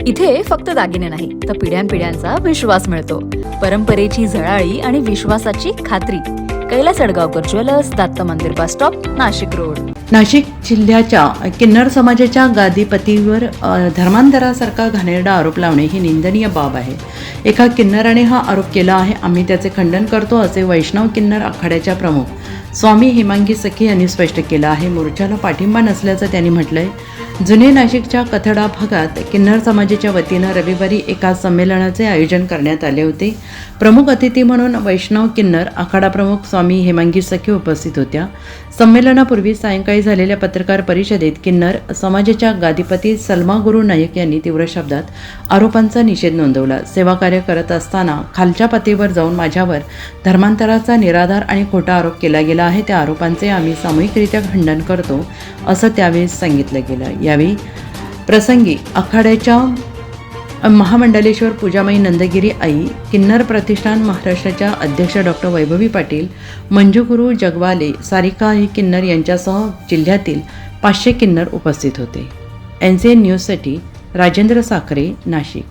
इथे फक्त दागिने नाही तर पिढ्यानपिढ्यांचा विश्वास मिळतो. परंपरेची झळाळी आणि विश्वासाची खात्री. कैलास अडगावकर ज्वेलर्स, दत्त मंदिर bus stop, Nashik road. Nashik जिल्ह्याच्या किन्नर समाजाच्या गादीपतीवर धर्मांतरासारखा घाणेरडा आरोप लावणे ही निंदनीय बाब आहे. एका किन्नराने हा आरोप केला आहे. आम्ही त्याचे खंडन करतो, असे वैष्णव किन्नर आखाड्याच्या प्रमुख स्वामी हेमांगी सखी यांनी स्पष्ट केलं आहे. मोर्चाला पाठिंबा नसल्याचं त्यांनी म्हटलंय. जुने नाशिकच्या कथडा भागात किन्नर समाजाच्या वतीनं रविवारी एका संमेलनाचे आयोजन करण्यात आले होते. प्रमुख अतिथी म्हणून वैष्णव किन्नर आखाडा प्रमुख स्वामी हेमांगी सखी उपस्थित होत्या. संमेलनापूर्वी सायंकाळी झालेल्या पत्रकार परिषदेत किन्नर समाजाच्या गादीपती सलमा गुरु नायक यांनी तीव्र शब्दात आरोपांचा निषेध नोंदवला. सेवाकार्य करत असताना खालच्या पातळीवर जाऊन माझ्यावर धर्मांतराचा निराधार आणि खोटा आरोप केला गेला आहे. त्या आरोपांचे आम्ही सामूहिकरित्या खंडन करतो, असं त्यावेळी सांगितलं गेलं. यावेळी प्रसंगी आखाड्याच्या महामंडलेश्वर पूजामाई नंदगिरी आई, किन्नर प्रतिष्ठान महाराष्ट्राच्या अध्यक्ष डॉक्टर वैभवी पाटील, मंजुगुरू जगवाले, सारिका किन्नर यांच्यासह जिल्ह्यातील 500 किन्नर उपस्थित होते. NCN न्यूजसाठी राजेंद्र साखरे, नाशिक.